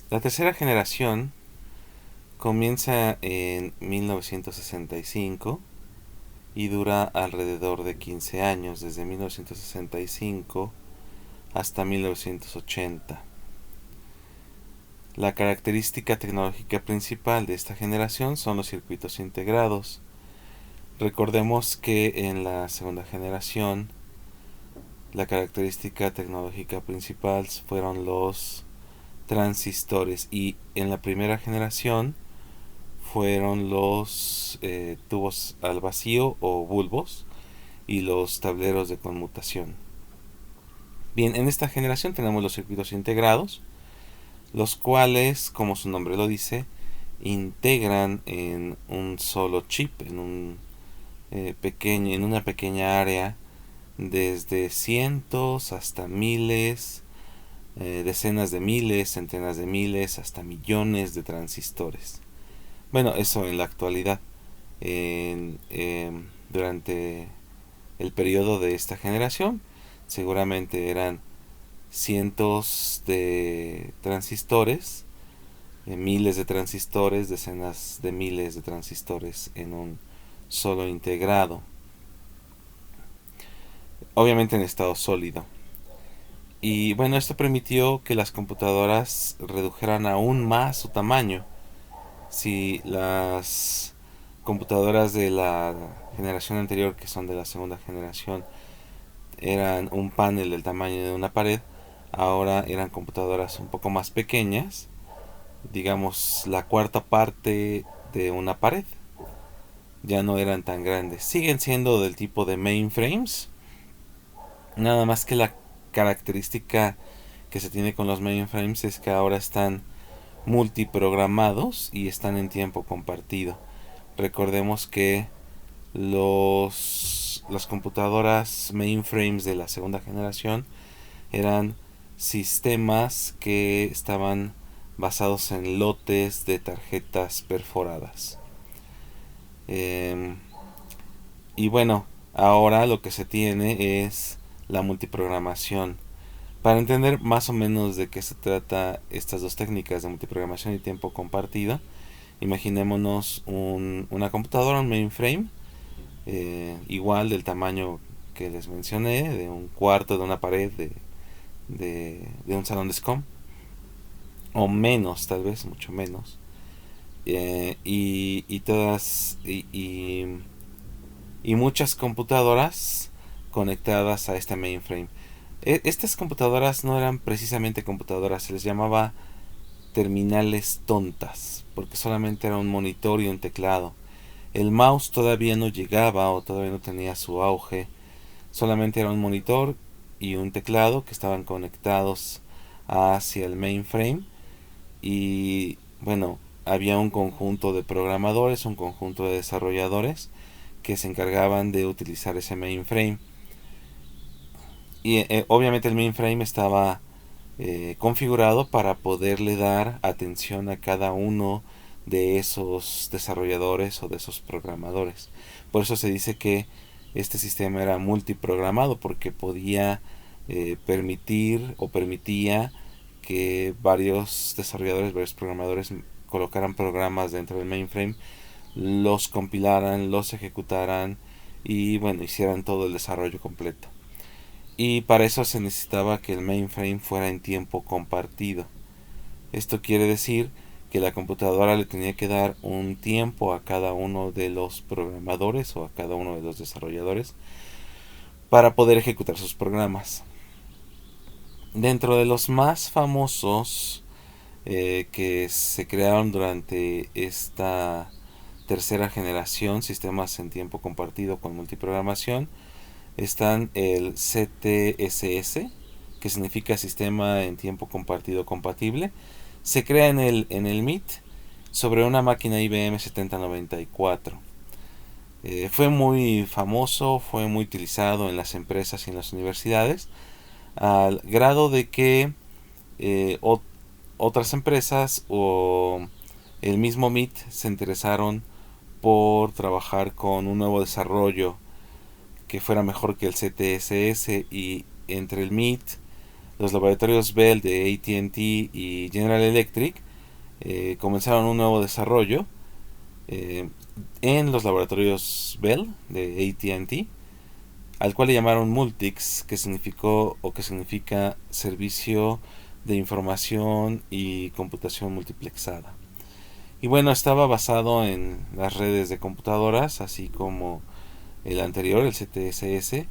La tercera generación comienza en 1965 y dura alrededor de 15 años, desde 1965 hasta 1980. La característica tecnológica principal de esta generación son los circuitos integrados. Recordemos que en la segunda generación la característica tecnológica principal fueron los transistores, y en la primera generación fueron los tubos al vacío o bulbos y los tableros de conmutación. Bien, en esta generación tenemos los circuitos integrados, los cuales, como su nombre lo dice, integran en un solo chip, en una pequeña área, desde cientos hasta miles, decenas de miles, centenas de miles, hasta millones de transistores. Bueno, eso en la actualidad. Durante el periodo de esta generación, seguramente eran cientos de transistores, miles de transistores, decenas de miles de transistores en un solo integrado, obviamente en estado sólido. Y bueno, esto permitió que las computadoras redujeran aún más su tamaño. Si las computadoras de la generación anterior, que son de la segunda generación, eran un panel del tamaño de una pared, ahora eran computadoras un poco más pequeñas, digamos la cuarta parte de una pared. Ya no eran tan grandes. Siguen siendo del tipo de mainframes, nada más que la característica que se tiene con los mainframes es que ahora están multiprogramados y están en tiempo compartido. Recordemos que las computadoras mainframes de la segunda generación eran sistemas que estaban basados en lotes de tarjetas perforadas. Eh, y bueno, ahora lo que se tiene es la multiprogramación. Para entender más o menos de qué se trata estas dos técnicas de multiprogramación y tiempo compartido, imaginémonos una computadora, un mainframe, igual del tamaño que les mencioné, de un cuarto de una pared de un salón de SCOM, o menos, tal vez, mucho menos. Y todas, y muchas computadoras conectadas a este mainframe. Estas computadoras no eran precisamente computadoras, se les llamaba terminales tontas, porque solamente era un monitor y un teclado. El mouse todavía no llegaba o todavía no tenía su auge, solamente era un monitor y un teclado que estaban conectados hacia el mainframe. Y bueno, había un conjunto de programadores, un conjunto de desarrolladores que se encargaban de utilizar ese mainframe. Y obviamente el mainframe estaba configurado para poderle dar atención a cada uno de esos desarrolladores o de esos programadores. Por eso se dice que este sistema era multiprogramado, porque podía permitir o permitía que varios desarrolladores, varios programadores colocaran programas dentro del mainframe, los compilaran, los ejecutaran y bueno, hicieran todo el desarrollo completo. Y para eso se necesitaba que el mainframe fuera en tiempo compartido. Esto quiere decir que la computadora le tenía que dar un tiempo a cada uno de los programadores o a cada uno de los desarrolladores para poder ejecutar sus programas. Dentro de los más famosos que se crearon durante esta tercera generación, sistemas en tiempo compartido con multiprogramación, están el CTSS, que significa Sistema en Tiempo Compartido Compatible. Se crea en el MIT sobre una máquina IBM 7094. Fue muy famoso, fue muy utilizado en las empresas y en las universidades, al grado de que eh, otras empresas o el mismo MIT se interesaron por trabajar con un nuevo desarrollo que fuera mejor que el CTSS, y entre el MIT, los laboratorios Bell de AT&T y General Electric comenzaron un nuevo desarrollo eh, en los laboratorios Bell de AT&T, al cual le llamaron Multics, que significó o que significa servicio de información y computación multiplexada. Y bueno, estaba basado en las redes de computadoras, así como el anterior, el CTSS.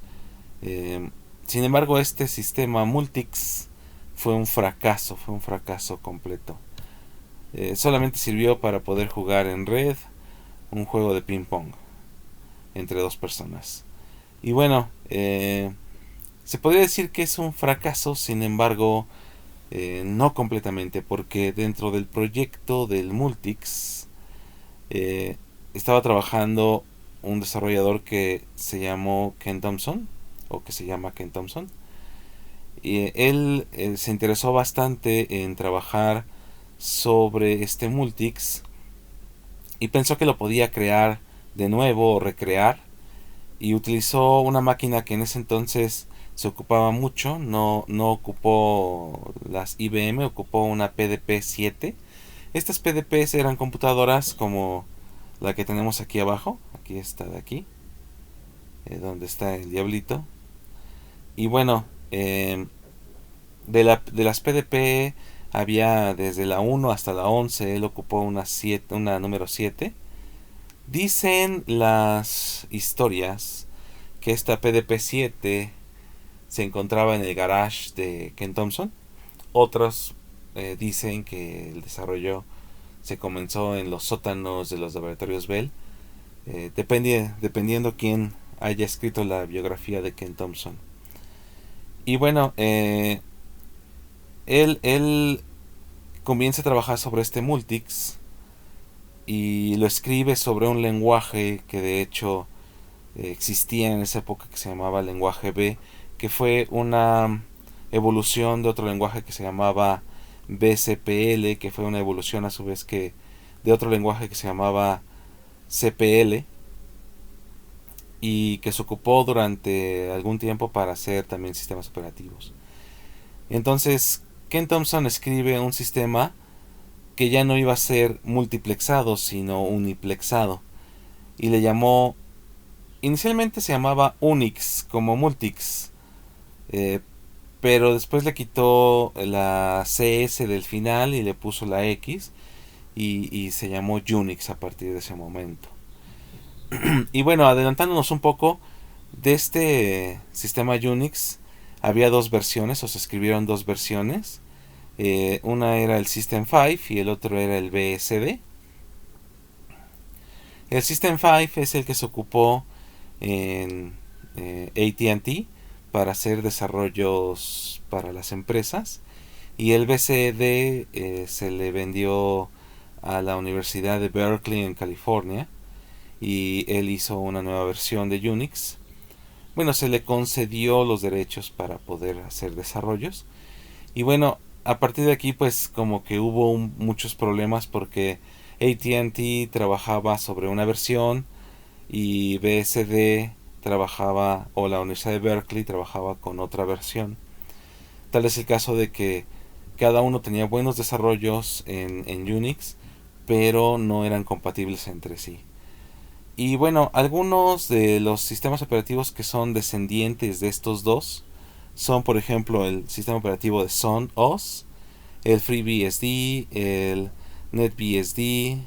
Eh, Sin embargo, este sistema Multics fue un fracaso completo. Solamente sirvió para poder jugar en red un juego de ping pong entre dos personas. Y bueno, se podría decir que es un fracaso, sin embargo, no completamente, porque dentro del proyecto del Multics estaba trabajando un desarrollador que se llamó Ken Thompson, o que se llama Ken Thompson. Y él se interesó bastante en trabajar sobre este Multics y pensó que lo podía crear de nuevo o recrear, y utilizó una máquina que en ese entonces se ocupaba mucho, no ocupó las IBM, ocupó una PDP-7. Estas PDPs eran computadoras como la que tenemos aquí abajo, aquí está de aquí, donde está el diablito. Y bueno, de las PDP había desde la 1 hasta la 11, él ocupó una número 7. Dicen las historias que esta PDP-7 se encontraba en el garage de Ken Thompson. Otros dicen que el desarrollo se comenzó en los sótanos de los laboratorios Bell. Dependiendo quién haya escrito la biografía de Ken Thompson. Y bueno, él comienza a trabajar sobre este Multics y lo escribe sobre un lenguaje que de hecho existía en esa época, que se llamaba lenguaje B, que fue una evolución de otro lenguaje que se llamaba BCPL, que fue una evolución a su vez que de otro lenguaje que se llamaba CPL, y que se ocupó durante algún tiempo para hacer también sistemas operativos. Entonces Ken Thompson escribe un sistema que ya no iba a ser multiplexado, sino uniplexado, y le llamó, inicialmente se llamaba Unix como Multics, eh, pero después le quitó la CS del final y le puso la X, y se llamó Unix a partir de ese momento. Y bueno, adelantándonos un poco, de este sistema Unix había dos versiones, o se escribieron dos versiones. Una era el System 5 y el otro era el BSD. El System 5 es el que se ocupó en AT&T para hacer desarrollos para las empresas, y el BSD se le vendió a la Universidad de Berkeley en California, y él hizo una nueva versión de Unix. Bueno, se le concedió los derechos para poder hacer desarrollos. Y bueno, a partir de aquí pues como que hubo muchos problemas, porque AT&T trabajaba sobre una versión y BSD trabajaba, o la Universidad de Berkeley trabajaba con otra versión. Tal es el caso de que cada uno tenía buenos desarrollos en Unix, pero no eran compatibles entre sí. Y bueno, algunos de los sistemas operativos que son descendientes de estos dos son, por ejemplo, el sistema operativo de Sun OS, el FreeBSD, el NetBSD,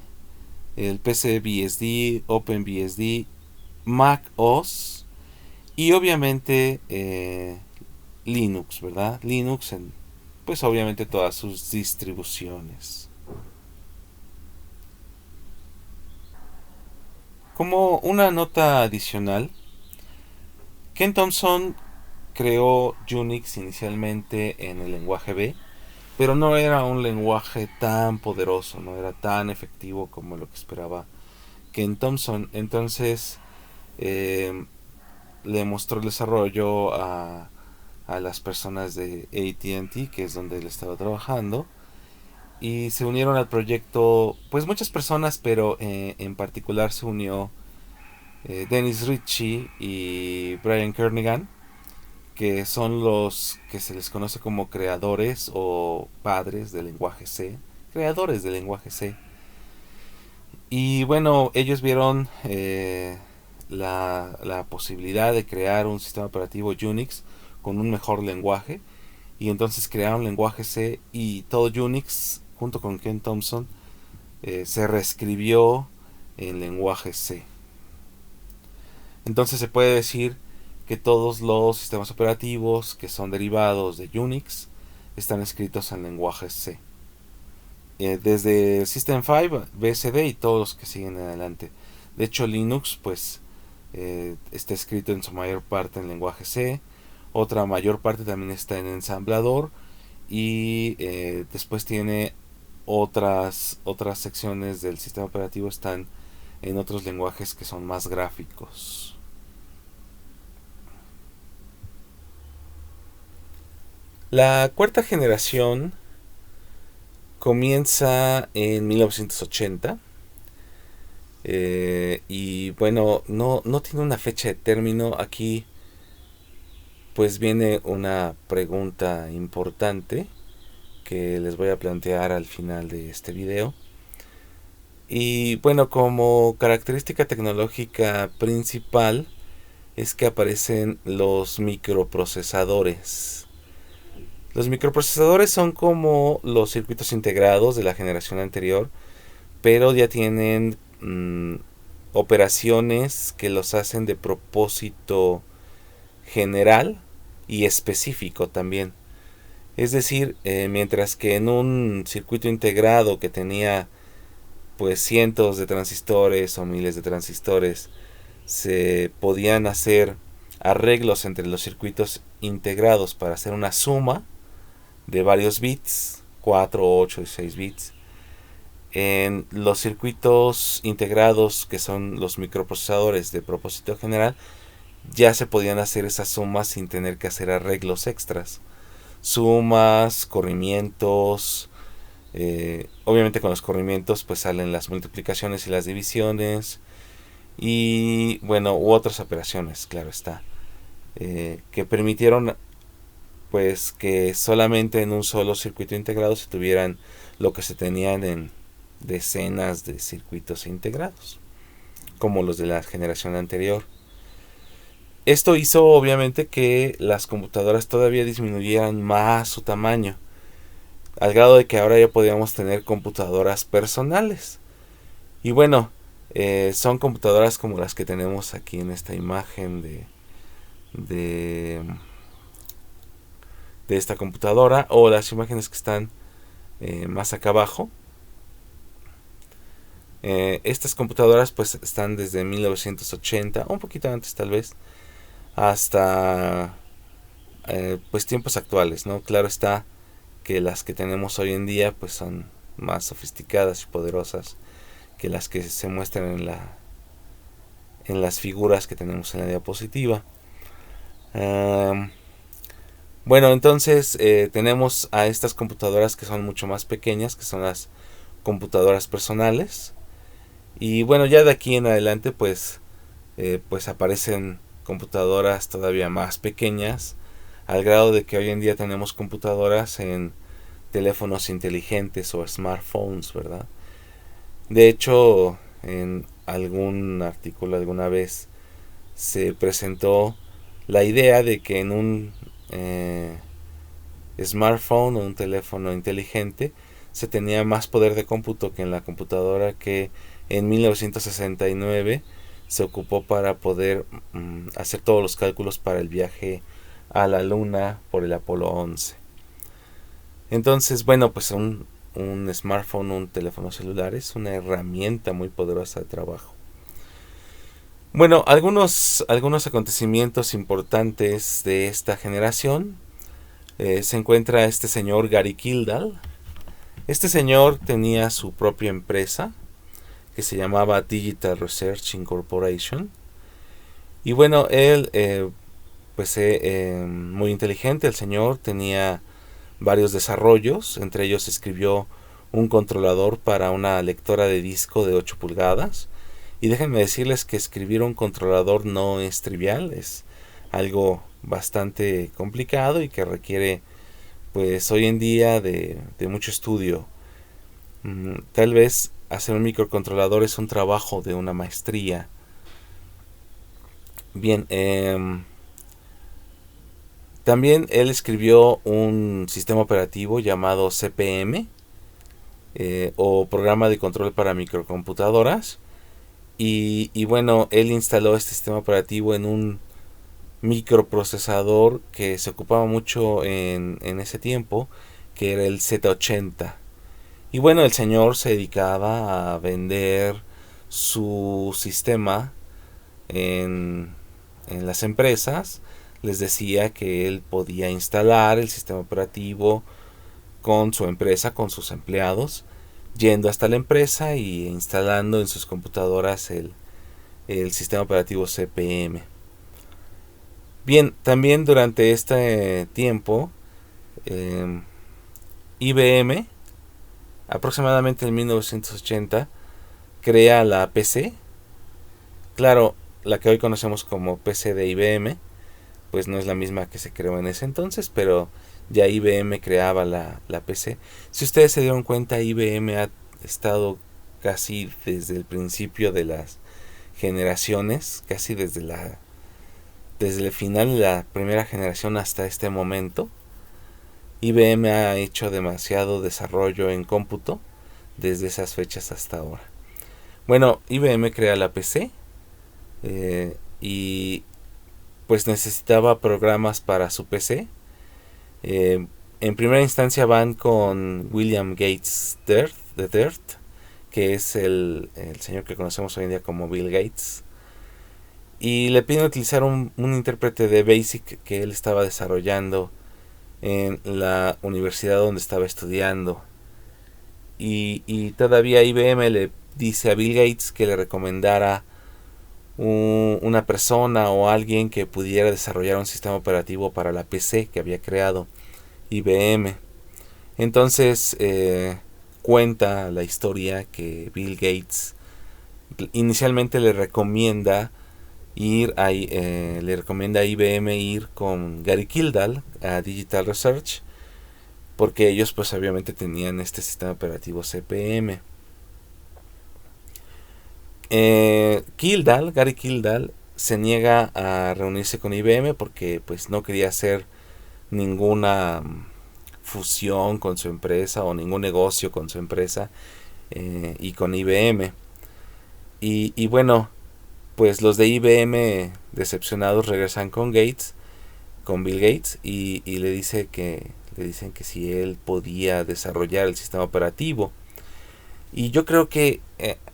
el PCBSD, OpenBSD, Mac OS y obviamente Linux, ¿verdad? Linux en, pues obviamente todas sus distribuciones. Como una nota adicional, Ken Thompson creó Unix inicialmente en el lenguaje B, pero no era un lenguaje tan poderoso, no era tan efectivo como lo que esperaba Ken Thompson. Entonces eh, le mostró el desarrollo a las personas de AT&T, que es donde él estaba trabajando, y se unieron al proyecto pues muchas personas, pero en particular se unió Dennis Ritchie y Brian Kernighan, que son los que se les conoce como creadores o padres del lenguaje C, creadores del lenguaje C. Y bueno, ellos vieron la posibilidad de crear un sistema operativo Unix con un mejor lenguaje, y entonces crearon lenguaje C, y todo Unix junto con Ken Thompson se reescribió en lenguaje C. Entonces se puede decir que todos los sistemas operativos que son derivados de Unix están escritos en lenguaje C. Desde System 5, BSD y todos los que siguen adelante. De hecho, Linux pues está escrito en su mayor parte en lenguaje C. Otra mayor parte también está en ensamblador. Y después tiene otras secciones del sistema operativo están en otros lenguajes que son más gráficos. La cuarta generación comienza en 1980 y bueno, no tiene una fecha de término. Aquí pues viene una pregunta importante que les voy a plantear al final de este video. Y bueno, como característica tecnológica principal es que aparecen los microprocesadores. Los microprocesadores son como los circuitos integrados de la generación anterior, pero ya tienen operaciones que los hacen de propósito general y específico también. Es decir, mientras que en un circuito integrado que tenía pues cientos de transistores o miles de transistores, se podían hacer arreglos entre los circuitos integrados para hacer una suma de varios bits, 4, 8 y 6 bits. En los circuitos integrados, que son los microprocesadores de propósito general, ya se podían hacer esas sumas sin tener que hacer arreglos extras. Sumas, corrimientos. Obviamente con los corrimientos pues salen las multiplicaciones y las divisiones. Y bueno, u otras operaciones, claro está. Que permitieron pues que solamente en un solo circuito integrado se tuvieran lo que se tenían en decenas de circuitos integrados, como los de la generación anterior. Esto hizo obviamente que las computadoras todavía disminuyeran más su tamaño, al grado de que ahora ya podíamos tener computadoras personales. Y bueno, son computadoras como las que tenemos aquí en esta imagen de esta computadora, o las imágenes que están más acá abajo. Estas computadoras pues están desde 1980, un poquito antes tal vez, hasta pues tiempos actuales, ¿no? Claro está que las que tenemos hoy en día pues son más sofisticadas y poderosas que las que se muestran en las figuras que tenemos en la diapositiva. Bueno, entonces tenemos a estas computadoras que son mucho más pequeñas, que son las computadoras personales. Y bueno, ya de aquí en adelante pues aparecen computadoras todavía más pequeñas, al grado de que hoy en día tenemos computadoras en teléfonos inteligentes o smartphones, ¿verdad? De hecho, en algún artículo alguna vez se presentó la idea de que en un smartphone o un teléfono inteligente se tenía más poder de cómputo que en la computadora que en 1969 se ocupó para poder hacer todos los cálculos para el viaje a la luna por el Apolo 11. Entonces, bueno, pues un smartphone, un teléfono celular es una herramienta muy poderosa de trabajo. Bueno, algunos acontecimientos importantes de esta generación. Se encuentra este señor Gary Kildall. Este señor tenía su propia empresa que se llamaba Digital Research Incorporation. Y bueno, él pues muy inteligente, el señor tenía varios desarrollos. Entre ellos escribió un controlador para una lectora de disco de 8 pulgadas. Y déjenme decirles que escribir un controlador no es trivial, es algo bastante complicado y que requiere pues hoy en día de mucho estudio. Tal vez hacer un microcontrolador es un trabajo de una maestría. Bien, también él escribió un sistema operativo llamado CPM, o programa de control para microcomputadoras. Y bueno, él instaló este sistema operativo en un microprocesador que se ocupaba mucho en ese tiempo, que era el Z80. Y bueno, el señor se dedicaba a vender su sistema en, en las empresas. Les decía que él podía instalar el sistema operativo con su empresa, con sus empleados, yendo hasta la empresa y instalando en sus computadoras el sistema operativo CPM. Bien, también durante este tiempo, eh, IBM, aproximadamente en 1980, crea la PC. Claro, la que hoy conocemos como PC de IBM, pues no es la misma que se creó en ese entonces, pero ya IBM creaba la PC. Si ustedes se dieron cuenta, IBM ha estado casi desde el principio de las generaciones, casi desde el final de la primera generación hasta este momento. IBM ha hecho demasiado desarrollo en cómputo desde esas fechas hasta ahora. Bueno, IBM crea la PC, y pues necesitaba programas para su PC. En primera instancia van con William Gates III, que es el señor que conocemos hoy en día como Bill Gates. Y le piden utilizar un intérprete de BASIC que él estaba desarrollando en la universidad donde estaba estudiando. Y todavía IBM le dice a Bill Gates que le recomendara una persona o alguien que pudiera desarrollar un sistema operativo para la PC que había creado IBM. Entonces cuenta la historia que Bill Gates inicialmente le recomienda le recomienda a IBM ir con Gary Kildall a Digital Research, porque ellos pues obviamente tenían este sistema operativo CPM. Gary Kildall se niega a reunirse con IBM porque pues no quería hacer ninguna fusión con su empresa o ningún negocio con su empresa, y con IBM. Y bueno, pues los de IBM decepcionados regresan con Bill Gates, y le dicen que si él podía desarrollar el sistema operativo. Y yo creo que,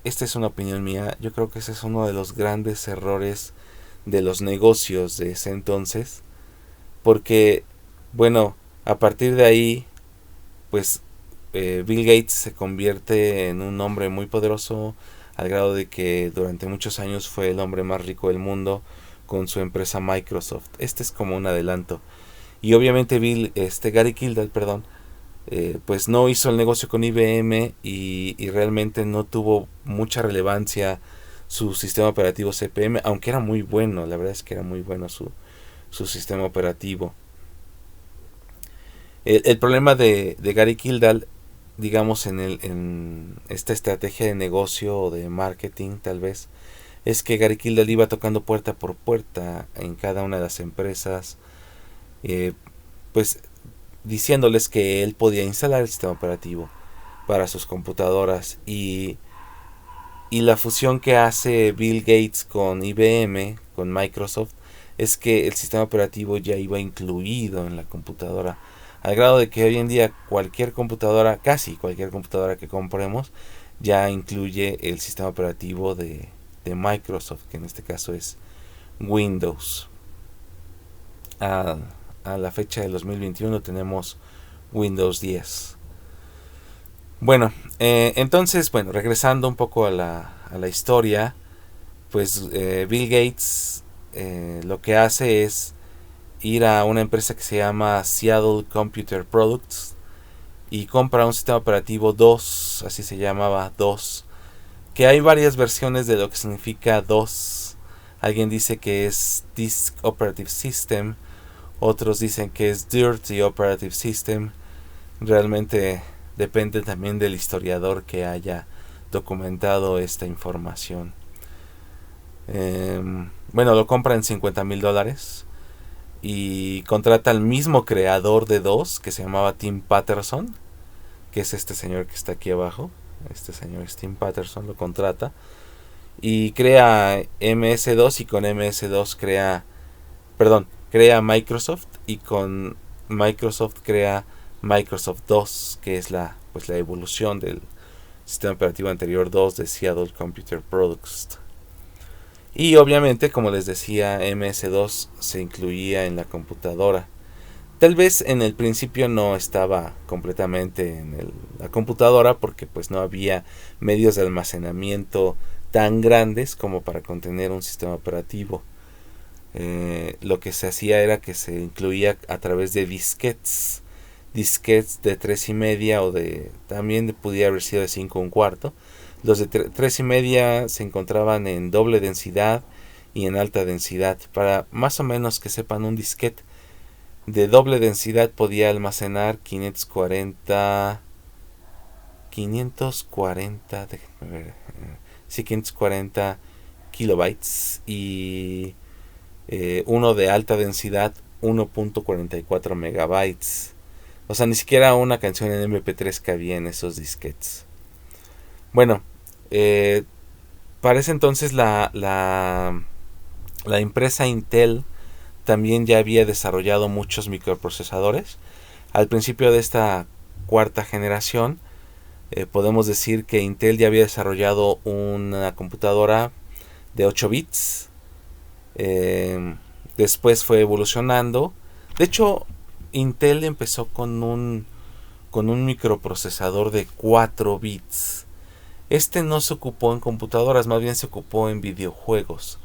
esta es una opinión mía, yo creo que ese es uno de los grandes errores de los negocios de ese entonces, porque, bueno, a partir de ahí, pues Bill Gates se convierte en un hombre muy poderoso, al grado de que durante muchos años fue el hombre más rico del mundo con su empresa Microsoft. Este es como un adelanto. Y obviamente Gary Kildall, perdón, pues no hizo el negocio con IBM, y realmente no tuvo mucha relevancia su sistema operativo CPM, aunque era muy bueno, la verdad es que era muy bueno su sistema operativo. El problema de Gary Kildall, digamos, en esta estrategia de negocio o de marketing tal vez, es que Gary Kildall iba tocando puerta por puerta en cada una de las empresas, eh, pues diciéndoles que él podía instalar el sistema operativo para sus computadoras, y la fusión que hace Bill Gates con IBM, con Microsoft, es que el sistema operativo ya iba incluido en la computadora, al grado de que hoy en día casi cualquier computadora que compremos, ya incluye el sistema operativo de Microsoft, que en este caso es Windows. A la fecha del 2021 tenemos Windows 10. Bueno, entonces, bueno, regresando un poco a la historia, pues Bill Gates lo que hace es ir a una empresa que se llama Seattle Computer Products y compra un sistema operativo DOS, así se llamaba, DOS, que hay varias versiones de lo que significa DOS. Alguien dice que es Disk Operative System, otros dicen que es Dirty Operative System. Realmente depende también del historiador que haya documentado esta información. Bueno, lo compra en $50,000 y contrata al mismo creador de DOS, que se llamaba Tim Patterson, que es este señor que está aquí abajo. Este señor es Tim Patterson, lo contrata y crea MS2, y con MS2 crea Microsoft, y con Microsoft crea Microsoft 2, que es la evolución del sistema operativo anterior 2 de Seattle Computer Products. Y obviamente, como les decía, MS2 se incluía en la computadora. Tal vez en el principio no estaba completamente en la computadora, porque pues no había medios de almacenamiento tan grandes como para contener un sistema operativo. Lo que se hacía era que se incluía a través de disquetes de 3,5, o también pudiera haber sido de 5 1/4. Los de 3,5 se encontraban en doble densidad y en alta densidad. Para más o menos que sepan, un disquete de doble densidad podía almacenar 540, déjenme ver, sí, 540 kilobytes, y uno de alta densidad 1.44 megabytes. O sea, ni siquiera una canción en MP3 cabía en esos disquetes. Bueno, para ese entonces la empresa Intel también ya había desarrollado muchos microprocesadores. Al principio de esta cuarta generación, podemos decir que Intel ya había desarrollado una computadora de 8 bits. Después fue evolucionando. De hecho, Intel empezó con un microprocesador de 4 bits. Este no se ocupó en computadoras, más bien se ocupó en videojuegos.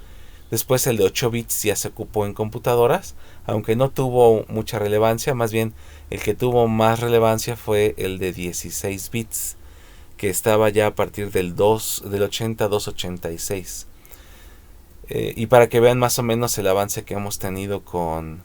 Después el de 8 bits ya se ocupó en computadoras, aunque no tuvo mucha relevancia. Más bien el que tuvo más relevancia fue el de 16 bits, que estaba ya a partir del 8286. Y para que vean más o menos el avance que hemos tenido con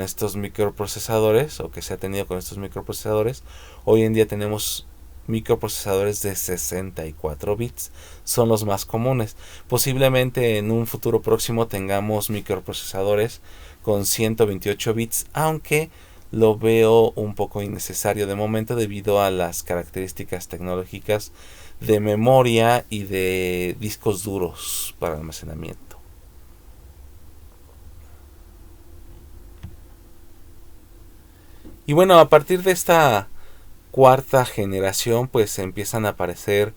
estos microprocesadores, o que se ha tenido con estos microprocesadores, hoy en día tenemos microprocesadores de 64 bits, son los más comunes. Posiblemente en un futuro próximo tengamos microprocesadores con 128 bits, aunque lo veo un poco innecesario de momento debido a las características tecnológicas de memoria y de discos duros para almacenamiento. Y bueno, a partir de esta cuarta generación, pues empiezan a aparecer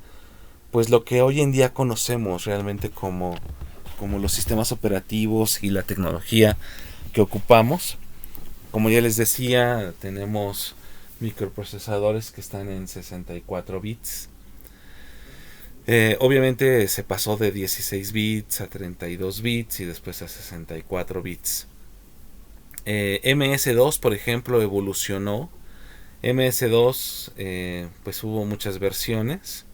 pues lo que hoy en día conocemos realmente como los sistemas operativos y la tecnología que ocupamos. Como ya les decía, tenemos microprocesadores que están en 64 bits. Obviamente se pasó de 16 bits a 32 bits y después a 64 bits. MS2, por ejemplo, evolucionó. MS2, pues hubo muchas versiones.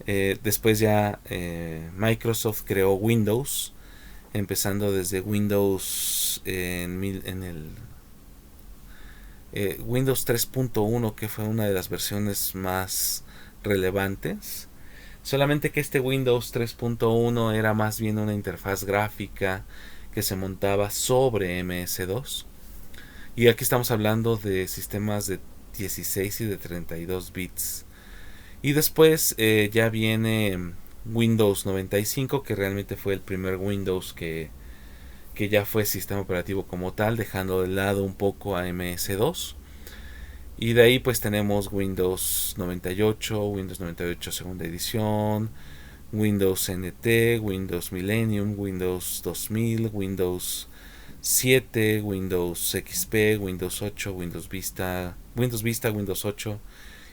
Después ya Microsoft creó Windows, empezando desde Windows en el Windows 3.1, que fue una de las versiones más relevantes. Solamente que este Windows 3.1 era más bien una interfaz gráfica que se montaba sobre MS2. Y aquí estamos hablando de sistemas de 16 y de 32 bits. Y después ya viene Windows 95, que realmente fue el primer Windows que ya fue sistema operativo como tal, dejando de lado un poco a MS2. Y de ahí pues tenemos Windows 98, Windows 98 segunda edición, Windows NT, Windows Millennium, Windows 2000, Windows 7, Windows XP, Windows 8, Windows Vista, Windows 8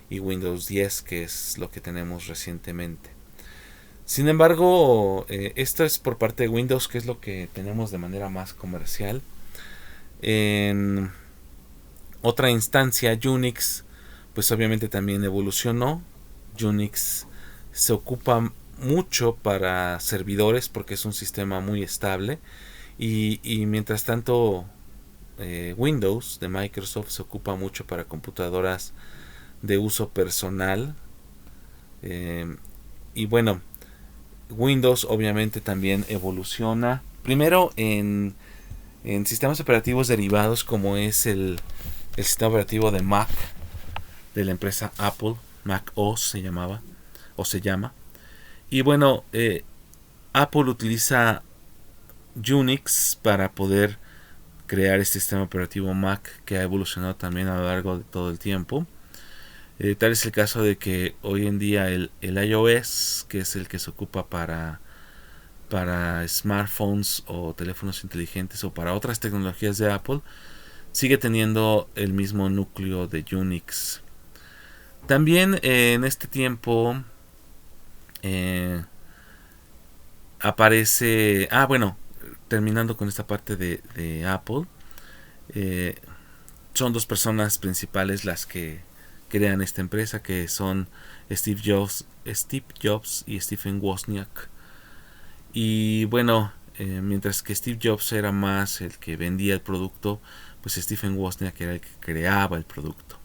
y Windows 10, que es lo que tenemos recientemente. Sin embargo, esto es por parte de Windows, que es lo que tenemos de manera más comercial. En otra instancia, Unix, pues obviamente también evolucionó. Unix se ocupa mucho para servidores porque es un sistema muy estable, y mientras tanto Windows de Microsoft se ocupa mucho para computadoras de uso personal. Y bueno, Windows obviamente también evoluciona. Primero en sistemas operativos derivados como es el sistema operativo de Mac de la empresa Apple. Mac OS se llamaba o se llama. Y bueno, Apple utiliza Unix para poder crear este sistema operativo Mac, que ha evolucionado también a lo largo de todo el tiempo. Tal es el caso de que hoy en día el iOS, que es el que se ocupa para smartphones o teléfonos inteligentes o para otras tecnologías de Apple, sigue teniendo el mismo núcleo de Unix. También en este tiempo aparece... bueno, terminando con esta parte de Apple, son dos personas principales las que crean esta empresa, que son Steve Jobs y Stephen Wozniak. Y bueno, mientras que Steve Jobs era más el que vendía el producto, pues Stephen Wozniak era el que creaba el producto.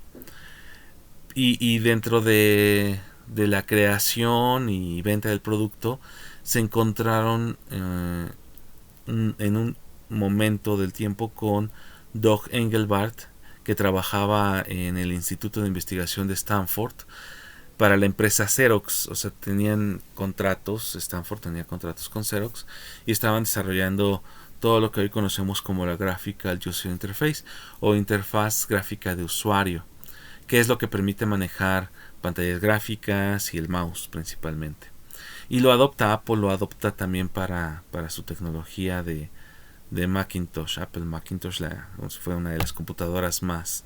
Y dentro de la creación y venta del producto se encontraron en un momento del tiempo con Doug Engelbart, que trabajaba en el Instituto de Investigación de Stanford para la empresa Xerox. O sea, tenían contratos, Stanford tenía contratos con Xerox y estaban desarrollando todo lo que hoy conocemos como la Graphical User Interface o interfaz gráfica de usuario, que es lo que permite manejar pantallas gráficas y el mouse principalmente. Y lo adopta Apple, lo adopta también para su tecnología de Macintosh. Apple Macintosh fue una de las computadoras más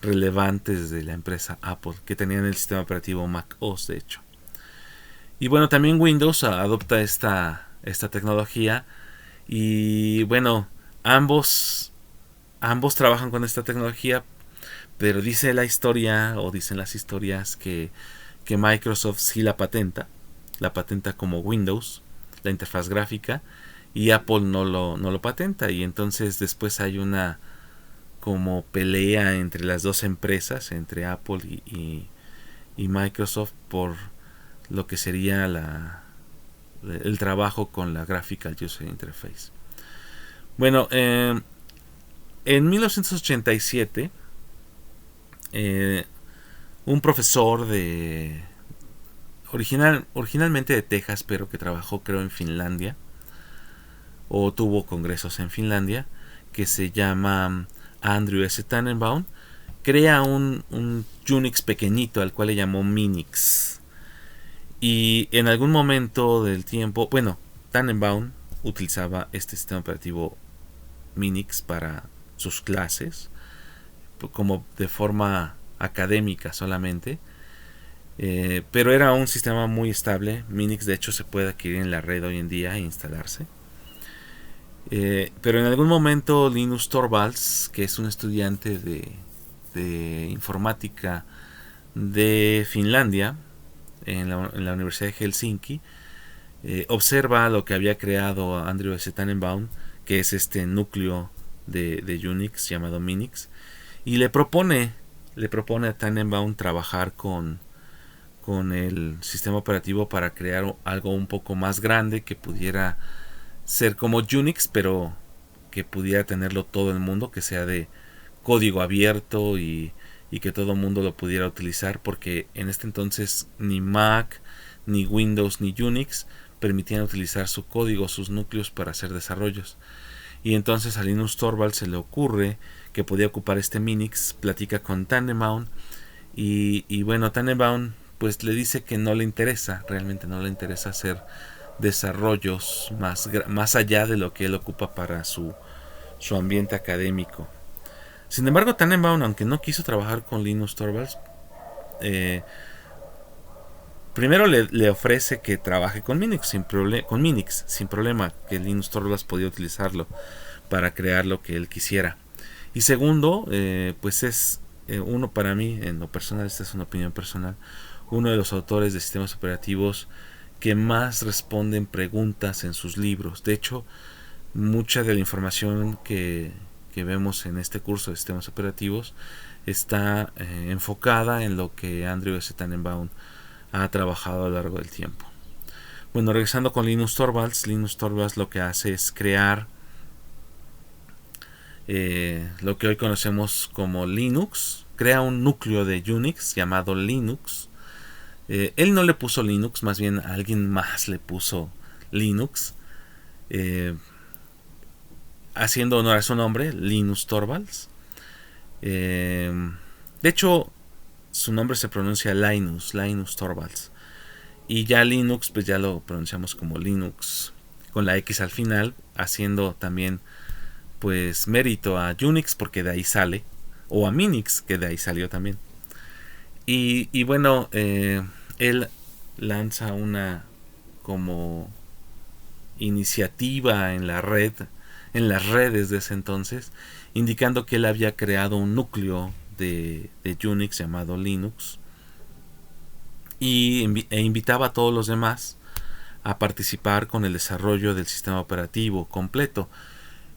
relevantes de la empresa Apple, que tenían el sistema operativo Mac OS, de hecho. Y bueno, también Windows adopta esta tecnología. Y bueno, ambos trabajan con esta tecnología, pero dice la historia, o dicen las historias, que Microsoft sí la patenta como Windows, la interfaz gráfica, y Apple no lo patenta. Y entonces después hay una como pelea entre las dos empresas, entre Apple y Microsoft, por lo que sería el trabajo con la Graphical User Interface. Bueno, en 1987 un profesor originalmente de Texas, pero que trabajó creo en Finlandia, o tuvo congresos en Finlandia, que se llama Andrew S. Tannenbaum, crea un Unix pequeñito al cual le llamó Minix. Y en algún momento del tiempo, bueno, Tannenbaum utilizaba este sistema operativo Minix para sus clases, como de forma académica solamente, pero era un sistema muy estable. Minix de hecho se puede adquirir en la red hoy en día e instalarse. Pero en algún momento Linus Torvalds, que es un estudiante de informática de Finlandia, en la Universidad de Helsinki, observa lo que había creado Andrew S. Tannenbaum, que es este núcleo de Unix llamado Minix, y le propone a Tannenbaum trabajar con el sistema operativo para crear algo un poco más grande, que pudiera ser como Unix, pero que pudiera tenerlo todo el mundo, que sea de código abierto y que todo el mundo lo pudiera utilizar, porque en este entonces ni Mac, ni Windows, ni Unix permitían utilizar su código, sus núcleos para hacer desarrollos. Y entonces a Linus Torvalds se le ocurre que podía ocupar este Minix, platica con Tannenbaum y bueno, Tannenbaum pues le dice que no le interesa, realmente no le interesa hacer desarrollos más allá de lo que él ocupa para su ambiente académico. Sin embargo, Tannenbaum, aunque no quiso trabajar con Linus Torvalds, primero le ofrece que trabaje con Minix sin problema, que Linus Torvalds podía utilizarlo para crear lo que él quisiera. Y segundo, pues es uno, para mí, en lo personal, esta es una opinión personal, uno de los autores de sistemas operativos que más responden preguntas en sus libros. De hecho, mucha de la información que que vemos en este curso de sistemas operativos está enfocada en lo que Andrew S. Tannenbaum ha trabajado a lo largo del tiempo. Bueno, regresando con Linus Torvalds lo que hace es crear lo que hoy conocemos como Linux. Crea un núcleo de Unix llamado Linux. Él no le puso Linux, más bien alguien más le puso Linux, haciendo honor a su nombre, Linus Torvalds. De hecho, su nombre se pronuncia Linus Torvalds. Y ya Linux, pues ya lo pronunciamos como Linux, con la X al final, haciendo también pues mérito a Unix, porque de ahí sale, o a Minix, que de ahí salió también. Y bueno, él lanza una como iniciativa en la red, en las redes de ese entonces, indicando que él había creado un núcleo de Unix llamado Linux, e invitaba a todos los demás a participar con el desarrollo del sistema operativo completo.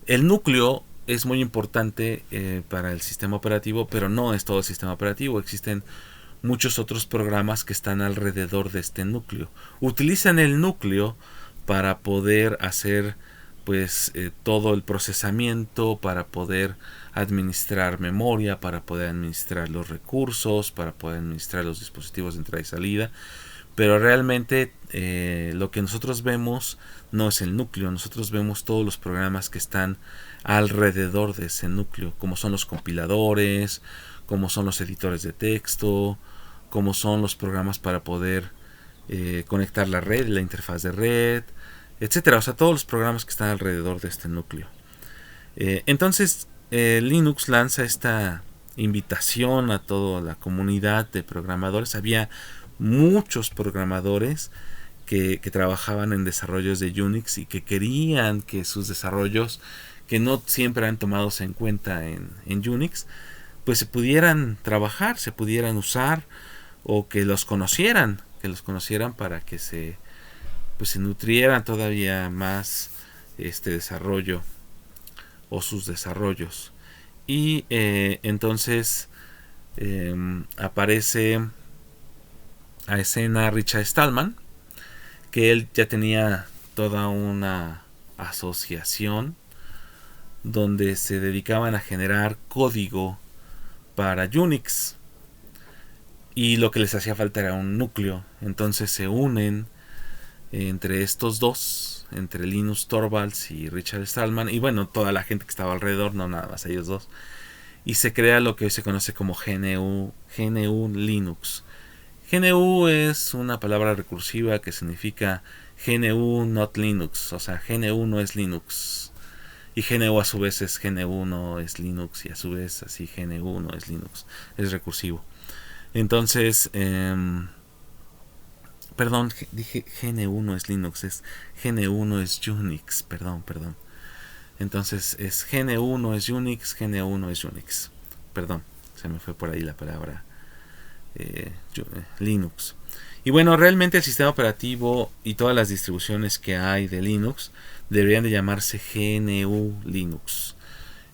El núcleo es muy importante para el sistema operativo, pero no es todo el sistema operativo. Existen muchos otros programas que están alrededor de este núcleo. Utilizan el núcleo para poder hacer pues todo el procesamiento, para poder administrar memoria, para poder administrar los recursos, para poder administrar los dispositivos de entrada y salida. Pero realmente lo que nosotros vemos no es el núcleo, nosotros vemos todos los programas que están alrededor de ese núcleo, como son los compiladores, como son los editores de texto, como son los programas para poder conectar la red, la interfaz de red, etcétera. O sea, todos los programas que están alrededor de este núcleo. Entonces, Linux lanza esta invitación a toda la comunidad de programadores. Había muchos programadores que trabajaban en desarrollos de Unix y que querían que sus desarrollos, que no siempre han tomados en cuenta en Unix, pues se pudieran trabajar, se pudieran usar, o que los conocieran para que se nutrieran todavía más este desarrollo o sus desarrollos. Y entonces aparece a escena Richard Stallman, que él ya tenía toda una asociación donde se dedicaban a generar código para Unix, y lo que les hacía falta era un núcleo. Entonces se unen entre estos dos, entre Linus Torvalds y Richard Stallman, y bueno, toda la gente que estaba alrededor, no nada más ellos dos, y se crea lo que hoy se conoce como GNU Linux. GNU es una palabra recursiva que significa GNU not Linux, o sea, GNU no es Linux, y GNU a su vez es GNU no es Linux, y a su vez así GNU no es Linux, es recursivo. Entonces, perdón, dije GNU no es Linux, es GNU no es Unix, perdón. Entonces es GNU no es Unix, GNU no es Unix. Perdón, se me fue por ahí la palabra Linux. Y bueno, realmente el sistema operativo y todas las distribuciones que hay de Linux deberían de llamarse GNU Linux.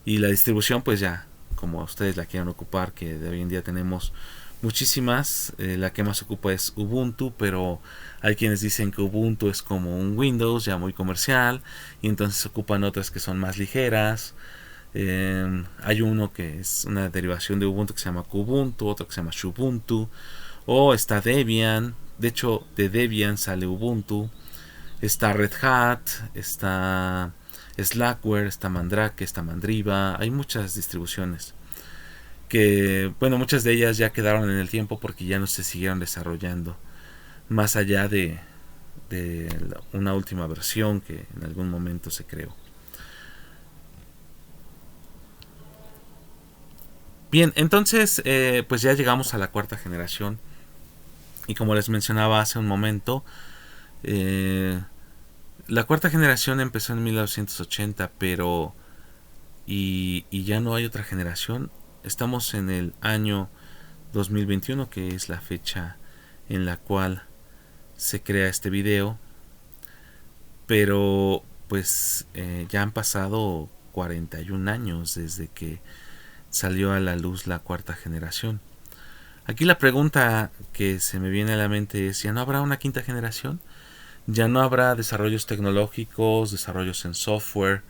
Y la distribución, pues ya, como ustedes la quieran ocupar, que de hoy en día tenemos muchísimas. La que más ocupa es Ubuntu, pero hay quienes dicen que Ubuntu es como un Windows ya muy comercial, y entonces ocupan otras que son más ligeras. Hay uno que es una derivación de Ubuntu que se llama Kubuntu, otro que se llama Xubuntu, o está Debian. De hecho, de Debian sale Ubuntu. Está Red Hat, está Slackware, está Mandrake, está Mandriva. Hay muchas distribuciones que, bueno, muchas de ellas ya quedaron en el tiempo porque ya no se siguieron desarrollando más allá de una última versión que en algún momento se creó. Bien, entonces pues ya llegamos a la cuarta generación, y como les mencionaba hace un momento, la cuarta generación empezó en 1980, pero y ya no hay otra generación. Estamos en el año 2021, que es la fecha en la cual se crea este video, pero pues ya han pasado 41 años desde que salió a la luz la cuarta generación. Aquí la pregunta que se me viene a la mente es, ¿ya no habrá una quinta generación? ¿Ya no habrá desarrollos tecnológicos, desarrollos en software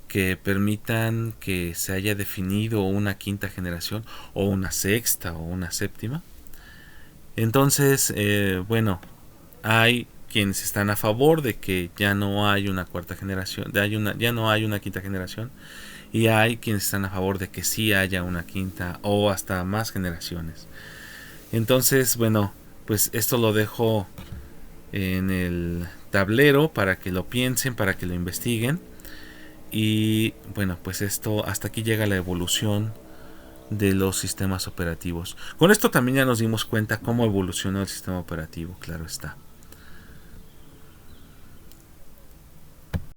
que permitan que se haya definido una quinta generación o una sexta o una séptima? Entonces, bueno, hay quienes están a favor de que ya no hay una cuarta generación, ya no hay una quinta generación, y hay quienes están a favor de que sí haya una quinta o hasta más generaciones. Entonces, bueno, pues esto lo dejo en el tablero para que lo piensen, para que lo investiguen. Y bueno, pues esto, hasta aquí llega la evolución de los sistemas operativos. Con esto también ya nos dimos cuenta cómo evolucionó el sistema operativo, claro está.